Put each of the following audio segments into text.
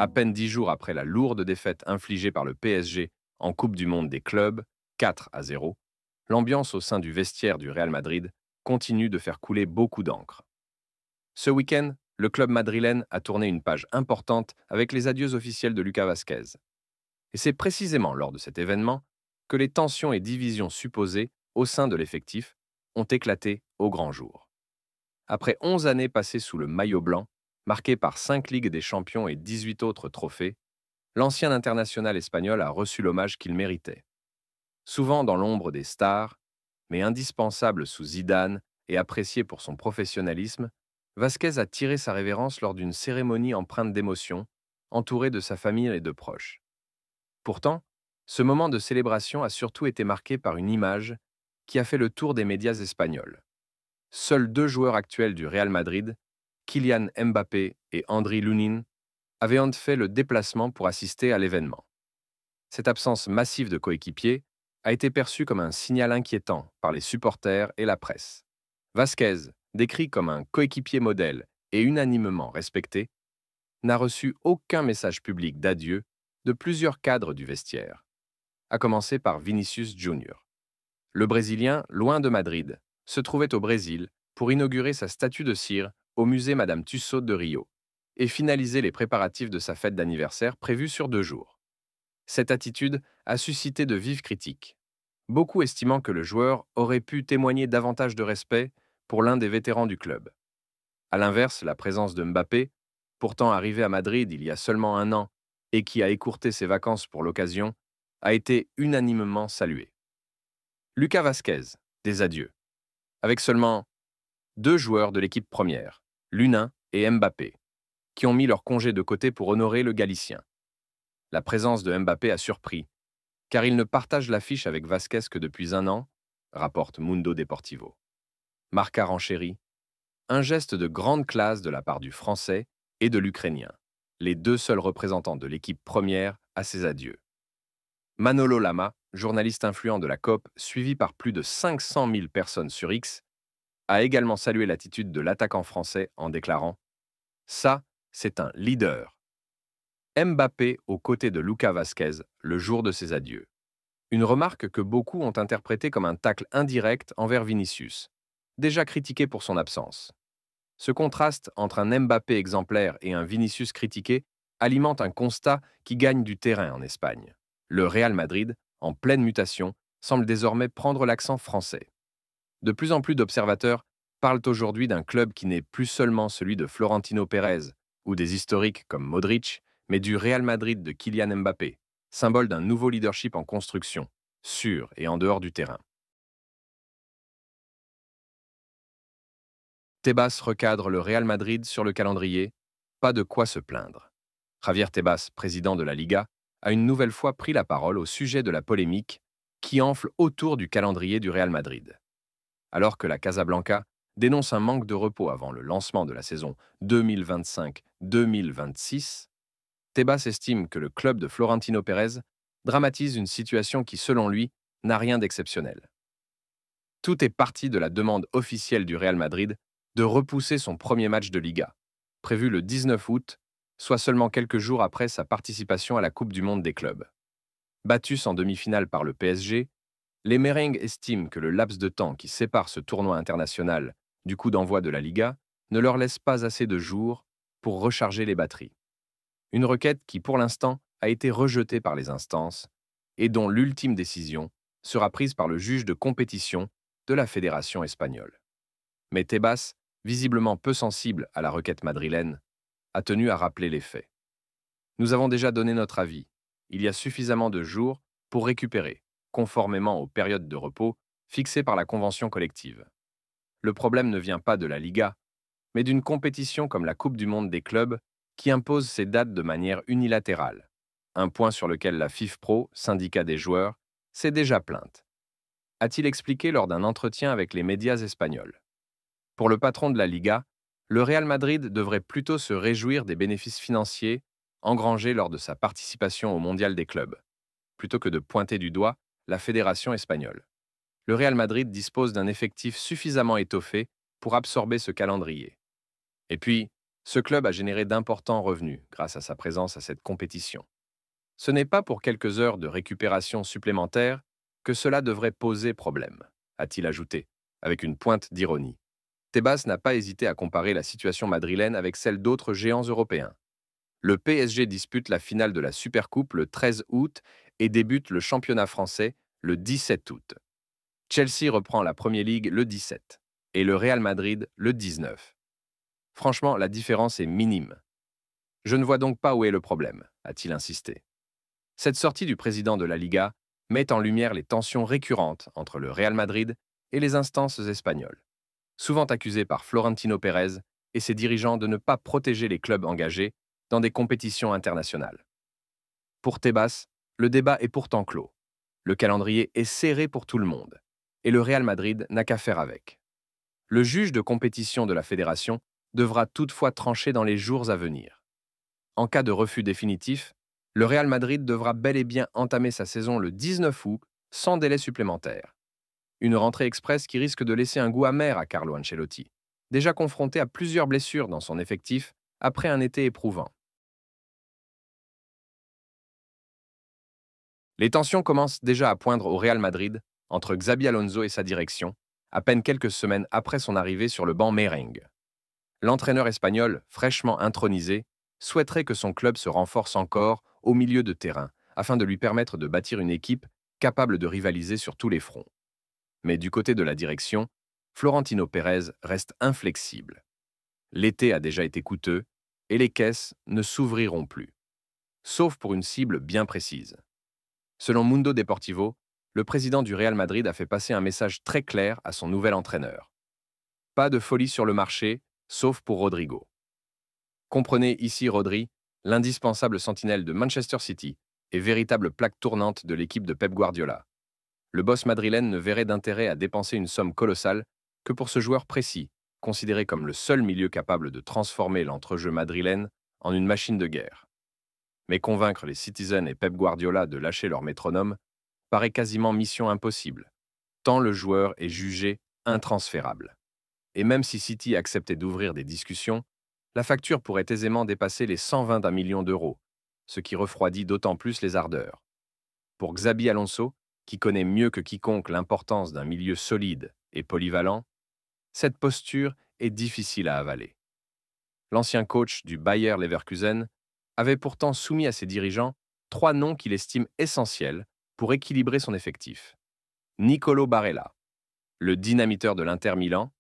À peine 10 jours après la lourde défaite infligée par le PSG en Coupe du Monde des clubs, 4-0, l'ambiance au sein du vestiaire du Real Madrid continue de faire couler beaucoup d'encre. Ce week-end, le club madrilène a tourné une page importante avec les adieux officiels de Lucas Vazquez. Et c'est précisément lors de cet événement que les tensions et divisions supposées au sein de l'effectif ont éclaté au grand jour. Après 11 années passées sous le maillot blanc, marquées par 5 Ligues des Champions et 18 autres trophées, l'ancien international espagnol a reçu l'hommage qu'il méritait. Souvent dans l'ombre des stars, mais indispensable sous Zidane et apprécié pour son professionnalisme, Vasquez a tiré sa révérence lors d'une cérémonie empreinte d'émotion, entouré de sa famille et de proches. Pourtant, ce moment de célébration a surtout été marqué par une image qui a fait le tour des médias espagnols. Seuls 2 joueurs actuels du Real Madrid, Kylian Mbappé et Andriy Lunin, avaient en fait le déplacement pour assister à l'événement. Cette absence massive de coéquipiers a été perçue comme un signal inquiétant par les supporters et la presse. Vasquez, décrit comme un coéquipier modèle et unanimement respecté, n'a reçu aucun message public d'adieu de plusieurs cadres du vestiaire, à commencer par Vinicius Junior. Le Brésilien, loin de Madrid, se trouvait au Brésil pour inaugurer sa statue de cire au musée Madame Tussauds de Rio et finaliser les préparatifs de sa fête d'anniversaire prévue sur 2 jours. Cette attitude a suscité de vives critiques, beaucoup estimant que le joueur aurait pu témoigner davantage de respect pour l'un des vétérans du club. À l'inverse, la présence de Mbappé, pourtant arrivé à Madrid il y a seulement un an et qui a écourté ses vacances pour l'occasion, a été unanimement saluée. Lucas Vazquez, des adieux. Avec seulement 2 joueurs de l'équipe première, Lunin et Mbappé, qui ont mis leur congé de côté pour honorer le Galicien. La présence de Mbappé a surpris, car il ne partage l'affiche avec Vazquez que depuis un an, rapporte Mundo Deportivo. Marca renchérit, un geste de grande classe de la part du Français et de l'Ukrainien, les 2 seuls représentants de l'équipe première à ses adieux. Manolo Lama, journaliste influent de la COP, suivi par plus de 500 000 personnes sur X, a également salué l'attitude de l'attaquant français en déclarant « Ça, c'est un leader ». Mbappé aux côtés de Lucas Vazquez le jour de ses adieux. Une remarque que beaucoup ont interprétée comme un tacle indirect envers Vinicius, déjà critiqué pour son absence. Ce contraste entre un Mbappé exemplaire et un Vinicius critiqué alimente un constat qui gagne du terrain en Espagne. Le Real Madrid, en pleine mutation, semble désormais prendre l'accent français. De plus en plus d'observateurs parlent aujourd'hui d'un club qui n'est plus seulement celui de Florentino Pérez ou des historiques comme Modric, mais du Real Madrid de Kylian Mbappé, symbole d'un nouveau leadership en construction, sur et en dehors du terrain. Tebas recadre le Real Madrid sur le calendrier, pas de quoi se plaindre. Javier Tebas, président de la Liga, a une nouvelle fois pris la parole au sujet de la polémique qui enfle autour du calendrier du Real Madrid. Alors que la Casablanca dénonce un manque de repos avant le lancement de la saison 2025-2026, Tebas estime que le club de Florentino Pérez dramatise une situation qui, selon lui, n'a rien d'exceptionnel. Tout est parti de la demande officielle du Real Madrid de repousser son premier match de Liga, prévu le 19 août, soit seulement quelques jours après sa participation à la Coupe du Monde des clubs. Battus en demi-finale par le PSG, les merengues estiment que le laps de temps qui sépare ce tournoi international du coup d'envoi de la Liga ne leur laisse pas assez de jours pour recharger les batteries. Une requête qui, pour l'instant, a été rejetée par les instances et dont l'ultime décision sera prise par le juge de compétition de la Fédération espagnole. Mais Tebas, visiblement peu sensible à la requête madrilène, a tenu à rappeler les faits. Nous avons déjà donné notre avis. Il y a suffisamment de jours pour récupérer, conformément aux périodes de repos fixées par la convention collective. Le problème ne vient pas de la Liga, mais d'une compétition comme la Coupe du Monde des clubs qui impose ses dates de manière unilatérale, un point sur lequel la FIFPro, syndicat des joueurs, s'est déjà plainte, a-t-il expliqué lors d'un entretien avec les médias espagnols. Pour le patron de la Liga, le Real Madrid devrait plutôt se réjouir des bénéfices financiers engrangés lors de sa participation au Mondial des clubs, plutôt que de pointer du doigt la fédération espagnole. Le Real Madrid dispose d'un effectif suffisamment étoffé pour absorber ce calendrier. Et puis, Ce club a généré d'importants revenus grâce à sa présence à cette compétition. Ce n'est pas pour quelques heures de récupération supplémentaires que cela devrait poser problème, a-t-il ajouté, avec une pointe d'ironie. Tebas n'a pas hésité à comparer la situation madrilène avec celle d'autres géants européens. Le PSG dispute la finale de la Supercoupe le 13 août et débute le championnat français le 17 août. Chelsea reprend la Premier League le 17 et le Real Madrid le 19. Franchement, la différence est minime. Je ne vois donc pas où est le problème, a-t-il insisté. Cette sortie du président de la Liga met en lumière les tensions récurrentes entre le Real Madrid et les instances espagnoles, souvent accusées par Florentino Pérez et ses dirigeants de ne pas protéger les clubs engagés dans des compétitions internationales. Pour Tebas, le débat est pourtant clos. Le calendrier est serré pour tout le monde, et le Real Madrid n'a qu'à faire avec. Le juge de compétition de la fédération devra toutefois trancher dans les jours à venir. En cas de refus définitif, le Real Madrid devra bel et bien entamer sa saison le 19 août sans délai supplémentaire. Une rentrée express qui risque de laisser un goût amer à Carlo Ancelotti, déjà confronté à plusieurs blessures dans son effectif après un été éprouvant. Les tensions commencent déjà à poindre au Real Madrid entre Xabi Alonso et sa direction, à peine quelques semaines après son arrivée sur le banc merengue. L'entraîneur espagnol, fraîchement intronisé, souhaiterait que son club se renforce encore au milieu de terrain, afin de lui permettre de bâtir une équipe capable de rivaliser sur tous les fronts. Mais du côté de la direction, Florentino Pérez reste inflexible. L'été a déjà été coûteux, et les caisses ne s'ouvriront plus. Sauf pour une cible bien précise. Selon Mundo Deportivo, le président du Real Madrid a fait passer un message très clair à son nouvel entraîneur. Pas de folie sur le marché, sauf pour Rodrigo. Comprenez ici Rodri, l'indispensable sentinelle de Manchester City et véritable plaque tournante de l'équipe de Pep Guardiola. Le boss madrilène ne verrait d'intérêt à dépenser une somme colossale que pour ce joueur précis, considéré comme le seul milieu capable de transformer l'entrejeu madrilène en une machine de guerre. Mais convaincre les Citizens et Pep Guardiola de lâcher leur métronome paraît quasiment mission impossible, tant le joueur est jugé intransférable. Et même si City acceptait d'ouvrir des discussions, la facture pourrait aisément dépasser les 121 millions d'euros, ce qui refroidit d'autant plus les ardeurs. Pour Xabi Alonso, qui connaît mieux que quiconque l'importance d'un milieu solide et polyvalent, cette posture est difficile à avaler. L'ancien coach du Bayer Leverkusen avait pourtant soumis à ses dirigeants 3 noms qu'il estime essentiels pour équilibrer son effectif. Nicolo Barella, le dynamiteur de l'Inter Milan,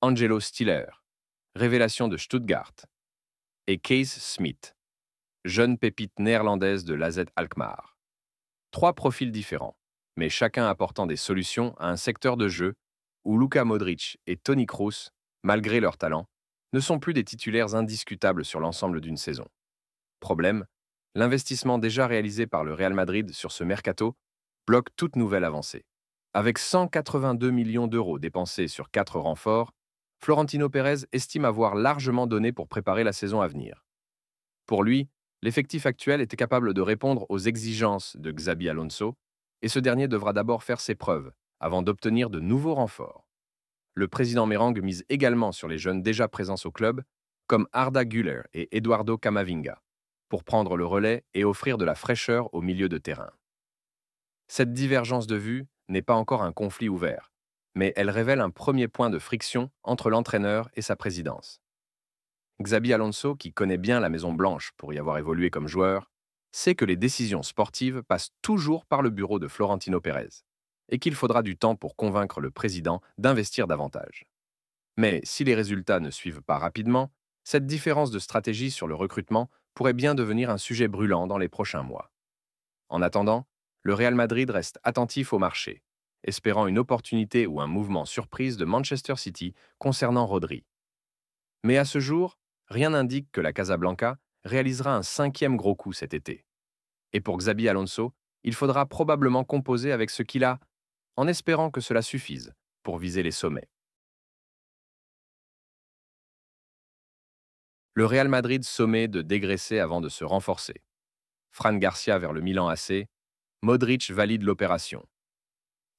Angelo Stiller, révélation de Stuttgart, et Kees Smith, jeune pépite néerlandaise de l'AZ Alkmaar. 3 profils différents, mais chacun apportant des solutions à un secteur de jeu où Luka Modric et Toni Kroos, malgré leur talent, ne sont plus des titulaires indiscutables sur l'ensemble d'une saison. Problème, l'investissement déjà réalisé par le Real Madrid sur ce mercato bloque toute nouvelle avancée. Avec 182 millions d'euros dépensés sur 4 renforts, Florentino Pérez estime avoir largement donné pour préparer la saison à venir. Pour lui, l'effectif actuel était capable de répondre aux exigences de Xabi Alonso, et ce dernier devra d'abord faire ses preuves avant d'obtenir de nouveaux renforts. Le président Merengue mise également sur les jeunes déjà présents au club, comme Arda Güler et Eduardo Camavinga, pour prendre le relais et offrir de la fraîcheur au milieu de terrain. Cette divergence de vue n'est pas encore un conflit ouvert, mais elle révèle un premier point de friction entre l'entraîneur et sa présidence. Xabi Alonso, qui connaît bien la Maison-Blanche pour y avoir évolué comme joueur, sait que les décisions sportives passent toujours par le bureau de Florentino Pérez, et qu'il faudra du temps pour convaincre le président d'investir davantage. Mais si les résultats ne suivent pas rapidement, cette différence de stratégie sur le recrutement pourrait bien devenir un sujet brûlant dans les prochains mois. En attendant, le Real Madrid reste attentif au marché, espérant une opportunité ou un mouvement surprise de Manchester City concernant Rodri. Mais à ce jour, rien n'indique que la Casablanca réalisera un 5e gros coup cet été. Et pour Xabi Alonso, il faudra probablement composer avec ce qu'il a, en espérant que cela suffise pour viser les sommets. Le Real Madrid sommet de dégraisser avant de se renforcer. Fran Garcia vers le Milan AC, Modric valide l'opération.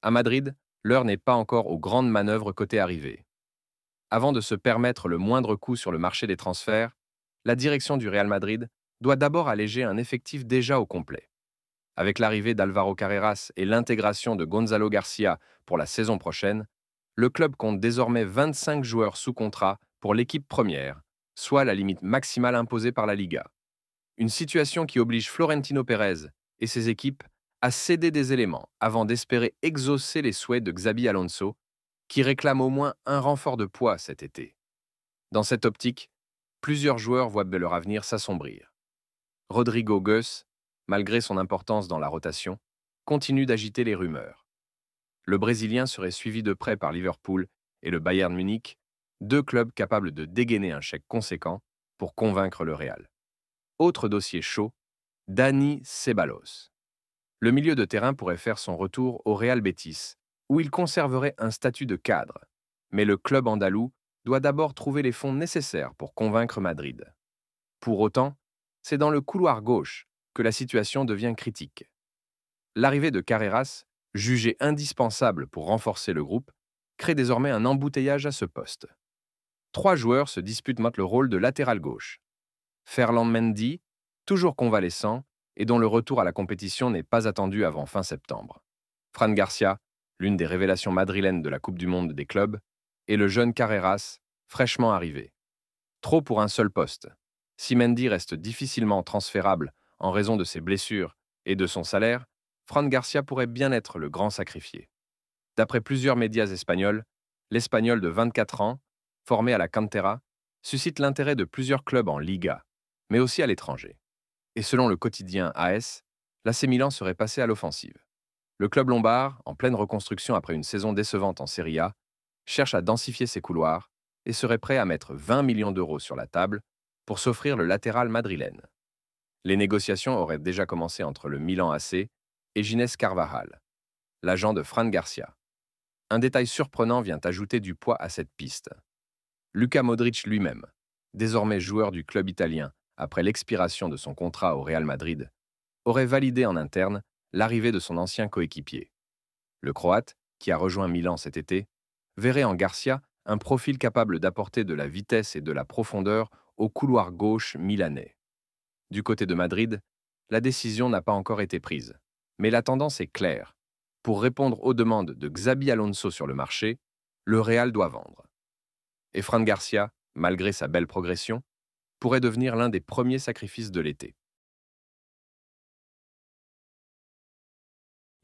À Madrid, l'heure n'est pas encore aux grandes manœuvres côté arrivée. Avant de se permettre le moindre coup sur le marché des transferts, la direction du Real Madrid doit d'abord alléger un effectif déjà au complet. Avec l'arrivée d'Alvaro Carreras et l'intégration de Gonzalo Garcia pour la saison prochaine, le club compte désormais 25 joueurs sous contrat pour l'équipe première, soit la limite maximale imposée par la Liga. Une situation qui oblige Florentino Pérez et ses équipes à céder des éléments avant d'espérer exaucer les souhaits de Xabi Alonso, qui réclame au moins un renfort de poids cet été. Dans cette optique, plusieurs joueurs voient leur avenir s'assombrir. Rodrigo Goes, malgré son importance dans la rotation, continue d'agiter les rumeurs. Le Brésilien serait suivi de près par Liverpool et le Bayern Munich, deux clubs capables de dégainer un chèque conséquent pour convaincre le Real. Autre dossier chaud, Dani Ceballos. Le milieu de terrain pourrait faire son retour au Real Betis, où il conserverait un statut de cadre. Mais le club andalou doit d'abord trouver les fonds nécessaires pour convaincre Madrid. Pour autant, c'est dans le couloir gauche que la situation devient critique. L'arrivée de Carreras, jugé indispensable pour renforcer le groupe, crée désormais un embouteillage à ce poste. Trois joueurs se disputent maintenant le rôle de latéral gauche. Ferland Mendy, toujours convalescent, et dont le retour à la compétition n'est pas attendu avant fin septembre. Fran Garcia, l'une des révélations madrilènes de la Coupe du Monde des clubs, et le jeune Carreras, fraîchement arrivé. Trop pour un seul poste. Si Mendy reste difficilement transférable en raison de ses blessures et de son salaire, Fran Garcia pourrait bien être le grand sacrifié. D'après plusieurs médias espagnols, l'Espagnol de 24 ans, formé à la Cantera, suscite l'intérêt de plusieurs clubs en Liga, mais aussi à l'étranger. Et selon le quotidien AS, l'AC Milan serait passé à l'offensive. Le club lombard, en pleine reconstruction après une saison décevante en Serie A, cherche à densifier ses couloirs et serait prêt à mettre 20 millions d'euros sur la table pour s'offrir le latéral madrilène. Les négociations auraient déjà commencé entre le Milan AC et Ginés Carvajal, l'agent de Fran Garcia. Un détail surprenant vient ajouter du poids à cette piste. Luka Modric lui-même, désormais joueur du club italien après l'expiration de son contrat au Real Madrid, aurait validé en interne l'arrivée de son ancien coéquipier. Le Croate, qui a rejoint Milan cet été, verrait en Garcia un profil capable d'apporter de la vitesse et de la profondeur au couloir gauche milanais. Du côté de Madrid, la décision n'a pas encore été prise, mais la tendance est claire. Pour répondre aux demandes de Xabi Alonso sur le marché, le Real doit vendre. Et Fran Garcia, malgré sa belle progression, pourrait devenir l'un des premiers sacrifices de l'été.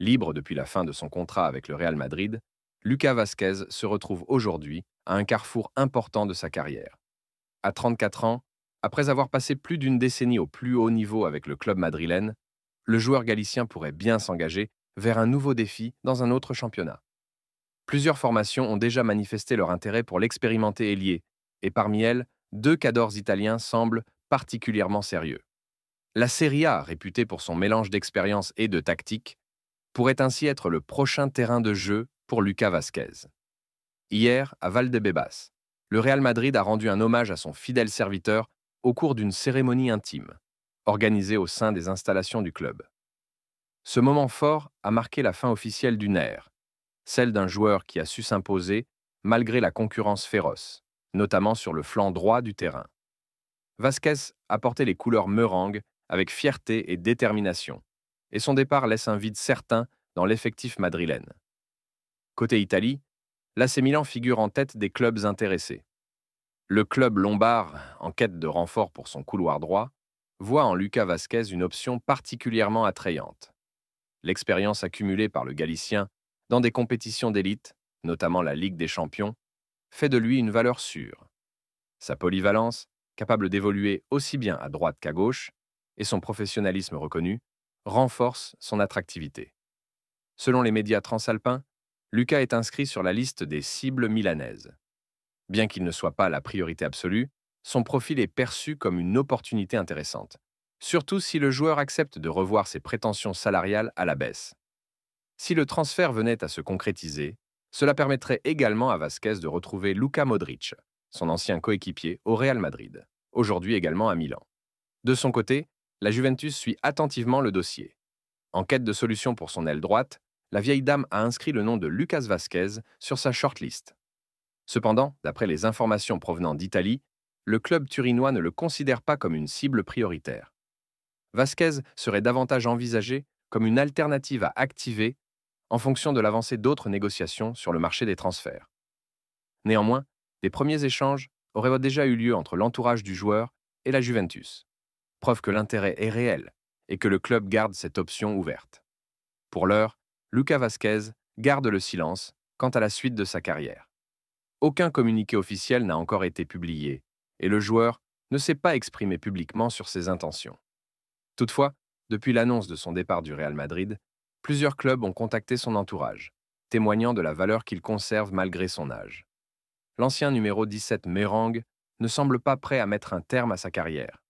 Libre depuis la fin de son contrat avec le Real Madrid, Lucas Vázquez se retrouve aujourd'hui à un carrefour important de sa carrière. À 34 ans, après avoir passé plus d'une décennie au plus haut niveau avec le club madrilène, le joueur galicien pourrait bien s'engager vers un nouveau défi dans un autre championnat. Plusieurs formations ont déjà manifesté leur intérêt pour l'expérimenté ailier, et parmi elles, deux cadors italiens semblent particulièrement sérieux. La Serie A, réputée pour son mélange d'expérience et de tactique, pourrait ainsi être le prochain terrain de jeu pour Lucas Vázquez. Hier, à Valdebebas, le Real Madrid a rendu un hommage à son fidèle serviteur au cours d'une cérémonie intime, organisée au sein des installations du club. Ce moment fort a marqué la fin officielle d'une ère, celle d'un joueur qui a su s'imposer malgré la concurrence féroce, notamment sur le flanc droit du terrain. Vázquez a porté les couleurs meringues avec fierté et détermination, et son départ laisse un vide certain dans l'effectif madrilène. Côté Italie, l'AC Milan figure en tête des clubs intéressés. Le club lombard, en quête de renfort pour son couloir droit, voit en Lucas Vázquez une option particulièrement attrayante. L'expérience accumulée par le Galicien dans des compétitions d'élite, notamment la Ligue des Champions, fait de lui une valeur sûre. Sa polyvalence, capable d'évoluer aussi bien à droite qu'à gauche, et son professionnalisme reconnu, renforcent son attractivité. Selon les médias transalpins, Lucas est inscrit sur la liste des cibles milanaises. Bien qu'il ne soit pas la priorité absolue, son profil est perçu comme une opportunité intéressante, surtout si le joueur accepte de revoir ses prétentions salariales à la baisse. Si le transfert venait à se concrétiser, cela permettrait également à Vázquez de retrouver Luka Modric, son ancien coéquipier au Real Madrid, aujourd'hui également à Milan. De son côté, la Juventus suit attentivement le dossier. En quête de solution pour son aile droite, la vieille dame a inscrit le nom de Lucas Vázquez sur sa shortlist. Cependant, d'après les informations provenant d'Italie, le club turinois ne le considère pas comme une cible prioritaire. Vasquez serait davantage envisagé comme une alternative à activer en fonction de l'avancée d'autres négociations sur le marché des transferts. Néanmoins, des premiers échanges auraient déjà eu lieu entre l'entourage du joueur et la Juventus, preuve que l'intérêt est réel et que le club garde cette option ouverte. Pour l'heure, Lucas Vasquez garde le silence quant à la suite de sa carrière. Aucun communiqué officiel n'a encore été publié et le joueur ne s'est pas exprimé publiquement sur ses intentions. Toutefois, depuis l'annonce de son départ du Real Madrid, plusieurs clubs ont contacté son entourage, témoignant de la valeur qu'il conserve malgré son âge. L'ancien numéro 17 Merengue ne semble pas prêt à mettre un terme à sa carrière.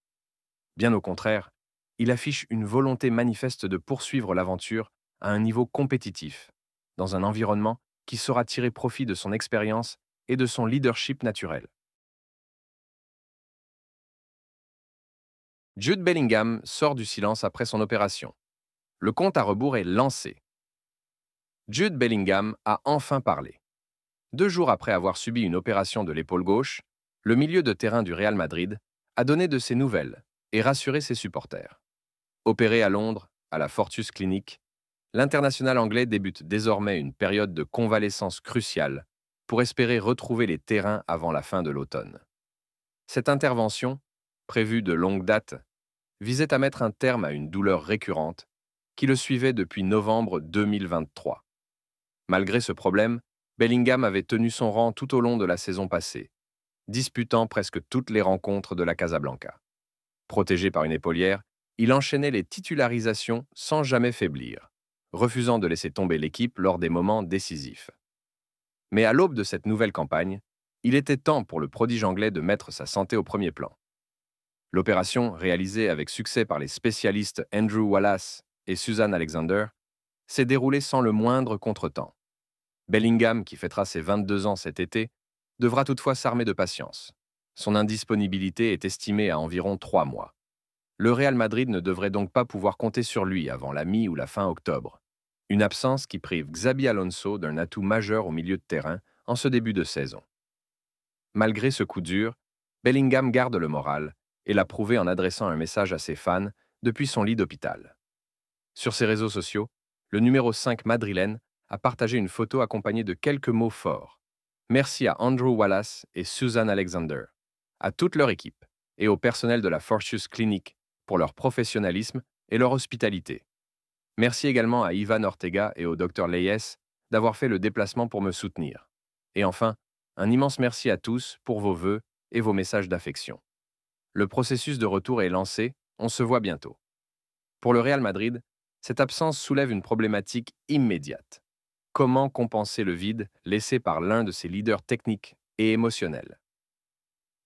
Bien au contraire, il affiche une volonté manifeste de poursuivre l'aventure à un niveau compétitif, dans un environnement qui saura tirer profit de son expérience et de son leadership naturel. Jude Bellingham sort du silence après son opération. Le compte à rebours est lancé. Jude Bellingham a enfin parlé. 2 jours après avoir subi une opération de l'épaule gauche, le milieu de terrain du Real Madrid a donné de ses nouvelles et rassuré ses supporters. Opéré à Londres, à la Fortis Clinic, l'international anglais débute désormais une période de convalescence cruciale pour espérer retrouver les terrains avant la fin de l'automne. Cette intervention, prévue de longue date, visait à mettre un terme à une douleur récurrente qui le suivait depuis novembre 2023. Malgré ce problème, Bellingham avait tenu son rang tout au long de la saison passée, disputant presque toutes les rencontres de la Casablanca. Protégé par une épaulière, il enchaînait les titularisations sans jamais faiblir, refusant de laisser tomber l'équipe lors des moments décisifs. Mais à l'aube de cette nouvelle campagne, il était temps pour le prodige anglais de mettre sa santé au premier plan. L'opération, réalisée avec succès par les spécialistes Andrew Wallace et Susan Alexander, s'est déroulée sans le moindre contretemps. Bellingham, qui fêtera ses 22 ans cet été, devra toutefois s'armer de patience. Son indisponibilité est estimée à environ 3 mois. Le Real Madrid ne devrait donc pas pouvoir compter sur lui avant la mi- ou la fin octobre. Une absence qui prive Xabi Alonso d'un atout majeur au milieu de terrain en ce début de saison. Malgré ce coup dur, Bellingham garde le moral et l'a prouvé en adressant un message à ses fans depuis son lit d'hôpital. Sur ses réseaux sociaux, le numéro 5 madrilène a partagé une photo accompagnée de quelques mots forts. Merci à Andrew Wallace et Susan Alexander, à toute leur équipe et au personnel de la Fortis Clinic pour leur professionnalisme et leur hospitalité. Merci également à Ivan Ortega et au Dr Leyes d'avoir fait le déplacement pour me soutenir. Et enfin, un immense merci à tous pour vos vœux et vos messages d'affection. Le processus de retour est lancé, on se voit bientôt. Pour le Real Madrid, cette absence soulève une problématique immédiate. Comment compenser le vide laissé par l'un de ses leaders techniques et émotionnels?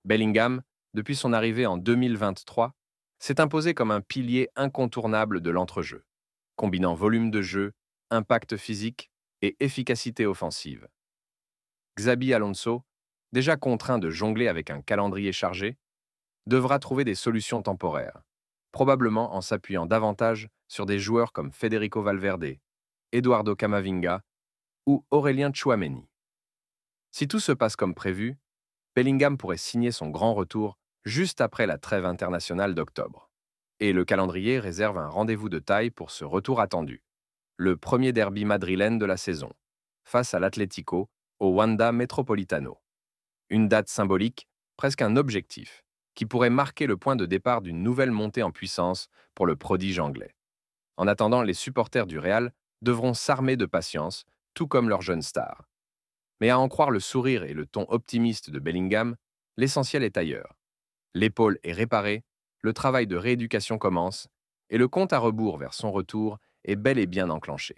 Bellingham, depuis son arrivée en 2023, s'est imposé comme un pilier incontournable de l'entrejeu, combinant volume de jeu, impact physique et efficacité offensive. Xabi Alonso, déjà contraint de jongler avec un calendrier chargé, devra trouver des solutions temporaires, probablement en s'appuyant davantage sur des joueurs comme Federico Valverde, Eduardo Camavinga ou Aurélien Tchouaméni. Si tout se passe comme prévu, Bellingham pourrait signer son grand retour juste après la trêve internationale d'octobre. Et le calendrier réserve un rendez-vous de taille pour ce retour attendu, le premier derby madrilène de la saison, face à l'Atlético au Wanda Metropolitano. Une date symbolique, presque un objectif, qui pourrait marquer le point de départ d'une nouvelle montée en puissance pour le prodige anglais. En attendant, les supporters du Real devront s'armer de patience, tout comme leurs jeunes stars. Mais à en croire le sourire et le ton optimiste de Bellingham, l'essentiel est ailleurs. L'épaule est réparée, le travail de rééducation commence, et le compte à rebours vers son retour est bel et bien enclenché.